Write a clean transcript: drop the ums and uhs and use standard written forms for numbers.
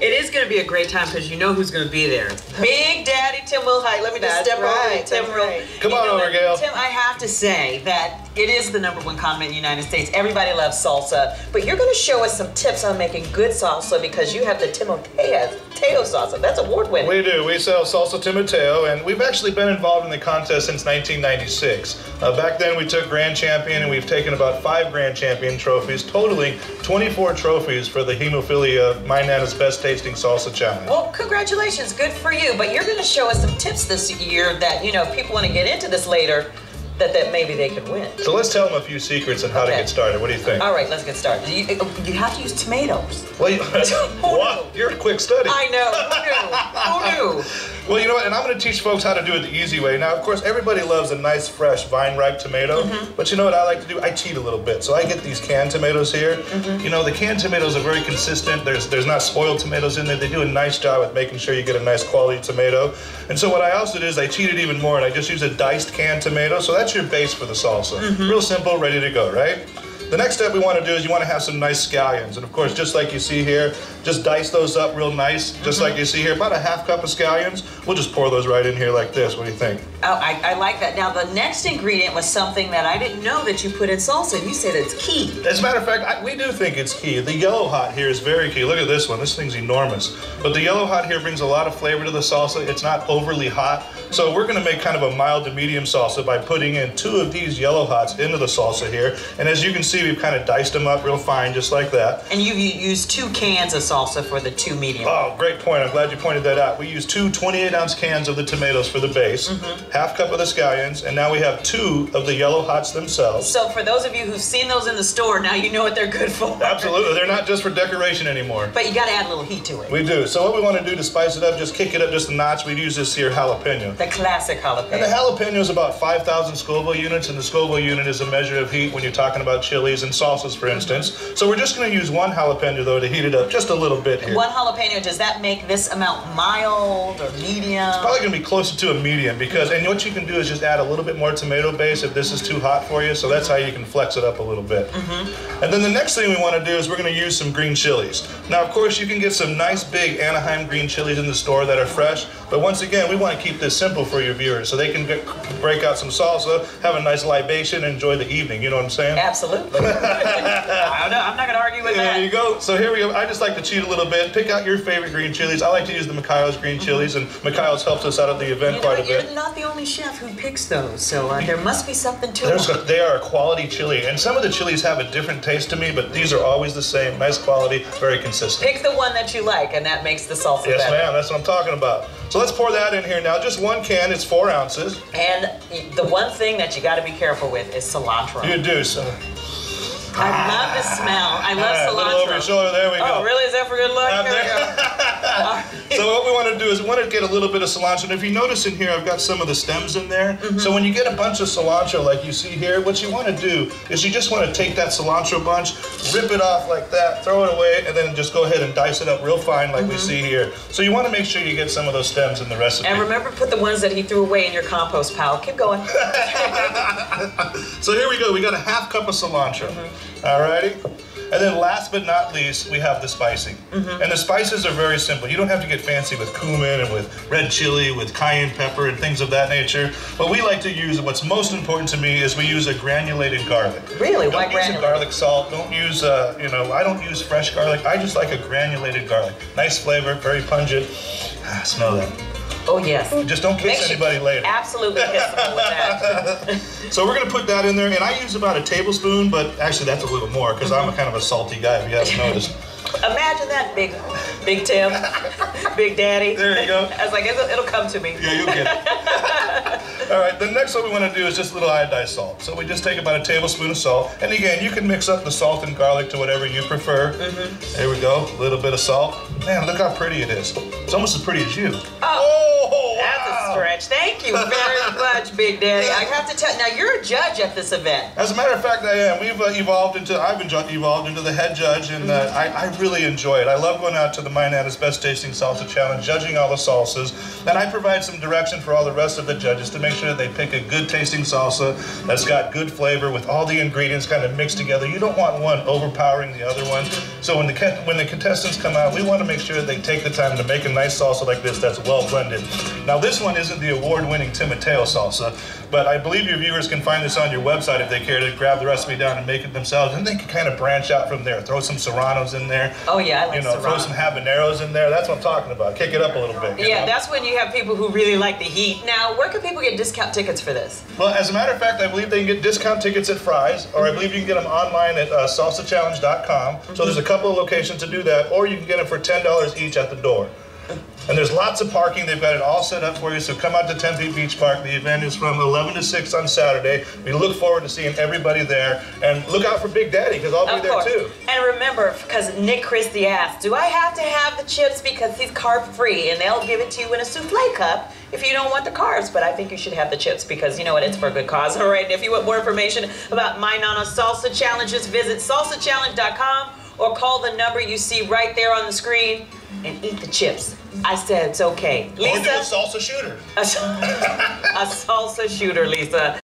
It is going to be a great time because you know who's going to be there. Big Daddy Tim Wilhite. Let me just step over to Tim real. Come on over, Gail. Tim, I have to say that it is the #1 condiment in the United States. Everybody loves salsa, but you're going to show us some tips on making good salsa because you have the Timoteo salsa. That's award-winning. We do. We sell Salsa Timoteo, and we've actually been involved in the contest since 1996. Back then, we took Grand Champion, and we've taken about 5 Grand Champion trophies, totaling 24 trophies for the Hemophilia My Nana's Best Tasting Salsa Challenge. Well, congratulations. Good for you. But you're going to show us some tips this year that, you know, if people want to get into this later, that maybe they could win. So let's tell them a few secrets on how to get started. What do you think? All right, let's get started. You have to use tomatoes. Well, wow, you're a quick study. I know. Who knew? Well, you know what, and I'm going to teach folks how to do it the easy way. Now, of course, everybody loves a nice, fresh, vine-ripe tomato, but you know what I like to do? I cheat a little bit. So I get these canned tomatoes here. You know, the canned tomatoes are very consistent. There's not spoiled tomatoes in there. They do a nice job at making sure you get a nice quality tomato. And so what I also do is I cheat it even more, and I just use a diced canned tomato. So that's your base for the salsa. Real simple, ready to go, right? The next step we want to do is you want to have some nice scallions. And of course, just like you see here, just dice those up real nice, just like you see here. About a ½ cup of scallions. We'll just pour those right in here like this. What do you think? Oh, I like that. Now, the next ingredient was something that I didn't know that you put in salsa, and you said it's key. As a matter of fact, we do think it's key. The yellow hot here is very key. Look at this one. This thing's enormous. But the yellow hot here brings a lot of flavor to the salsa. It's not overly hot. So we're going to make kind of a mild to medium salsa by putting in 2 of these yellow hots into the salsa here. And as you can see, we've kind of diced them up real fine, just like that. And you used 2 cans of salsa for the 2 medium. Oh, great point. I'm glad you pointed that out. We used 2 28-ounce cans of the tomatoes for the base, ½ cup of the scallions, and now we have 2 of the yellow hots themselves. So for those of you who've seen those in the store, now you know what they're good for. Absolutely. They're not just for decoration anymore. But you got to add a little heat to it. We do. So what we want to do to spice it up, just kick it up just a notch, we'd use this here jalapeno. The classic jalapeno. And the jalapeno is about 5,000 Scoville units, and the Scoville unit is a measure of heat when you're talking about chilies and salsas, for instance. So we're just going to use 1 jalapeno, though, to heat it up just a little bit here. 1 jalapeno, does that make this amount mild or medium? It's probably going to be closer to a medium because, and what you can do is just add a little bit more tomato base if this is too hot for you, so that's how you can flex it up a little bit. And then the next thing we want to do is we're going to use some green chilies. Now, of course, you can get some nice big Anaheim green chilies in the store that are fresh, but once again, we want to keep this simple for your viewers so they can break out some salsa, have a nice libation, and enjoy the evening, you know what I'm saying? Absolutely. I'm not going to argue with that. There you go. So here we go. I just like to cheat a little bit. Pick out your favorite green chilies. I like to use the Mikhail's green chilies, and Mikhail's helps us out at the event quite a bit. You're not the only chef who picks those, so there must be something to them. They are a quality chili, and some of the chilies have a different taste to me, but these are always the same. Nice quality, very consistent. Pick the one that you like, and that makes the salsa better. Yes, ma'am. That's what I'm talking about. So let's pour that in here now. Just 1 can. It's 4 ounces. And the one thing that you got to be careful with is cilantro. You do, so. I love the smell. I love cilantro. A little over your shoulder. There we go. Oh, really? Is that for good luck? Here we go. So what we want to do is we want to get a little bit of cilantro. And if you notice in here, I've got some of the stems in there. So when you get a bunch of cilantro like you see here, what you want to do is you just want to take that cilantro bunch, rip it off like that, throw it away, and then just go ahead and dice it up real fine like we see here. So you want to make sure you get some of those stems in the recipe. And remember, put the ones that he threw away in your compost pile. Keep going. So here we go. We got a ½ cup of cilantro. Alrighty. And then last but not least, we have the spicing. And the spices are very simple. You don't have to get fancy with cumin and with red chili, with cayenne pepper and things of that nature. What we like to use, and what's most important to me, is we use a granulated garlic. Really? Why granulated? Don't use a garlic salt. Don't use, I don't use fresh garlic. I just like a granulated garlic. Nice flavor, very pungent. Smell that. Oh, yes. Just don't kiss anybody later. Absolutely kiss them with that. So we're going to put that in there, and I use about a tablespoon, but actually that's a little more because I'm a kind of a salty guy, if you haven't noticed. Imagine that, Big Tim, Big Daddy. There you go. I was like, it'll come to me. Yeah, you'll get it. All right, the next one we want to do is just a little iodized salt. So we just take about a tablespoon of salt, and again, you can mix up the salt and garlic to whatever you prefer. There we go, a little bit of salt. Man, look how pretty it is. It's almost as pretty as you. Oh, that's a stretch. French. Thank you very much, Big Daddy. I have to tell you, now you're a judge at this event. As a matter of fact, I am. I've evolved into the head judge, and I really enjoy it. I love going out to the Mayana's Best Tasting Salsa Challenge, judging all the salsas, and I provide some direction for all the rest of the judges to make sure that they pick a good tasting salsa that's got good flavor with all the ingredients kind of mixed together. You don't want one overpowering the other one. So when the contestants come out, we want to make sure that they take the time to make a nice salsa like this that's well blended. Now this one isn't the award-winning Timoteo salsa, but I believe your viewers can find this on your website if they care to grab the recipe down and make it themselves, and they can kind of branch out from there. Throw some serranos in there. Oh yeah, I like serrano. Throw some habaneros in there. That's what I'm talking about. Kick it up a little bit. Yeah, know? That's when you have people who really like the heat. Now, where can people get discount tickets for this? Well, as a matter of fact, I believe they can get discount tickets at Fry's, or I believe you can get them online at salsachallenge.com. So there's a couple of locations to do that, or you can get them for $10 each at the door. And there's lots of parking. They've got it all set up for you, so come out to Tempe Beach Park. The event is from 11 to 6 on Saturday. We look forward to seeing everybody there. And look out for Big Daddy, because I'll be there too. And remember, because Nick Christie asked, do I have to have the chips because he's carb-free? And they'll give it to you in a souffle cup if you don't want the carbs. But I think you should have the chips because, you know what, it's for a good cause. All right, and if you want more information about My Nana Salsa Challenges, visit salsachallenge.com or call the number you see right there on the screen and eat the chips. I said it's okay. Lisa? Or do a salsa shooter. A salsa shooter, Lisa.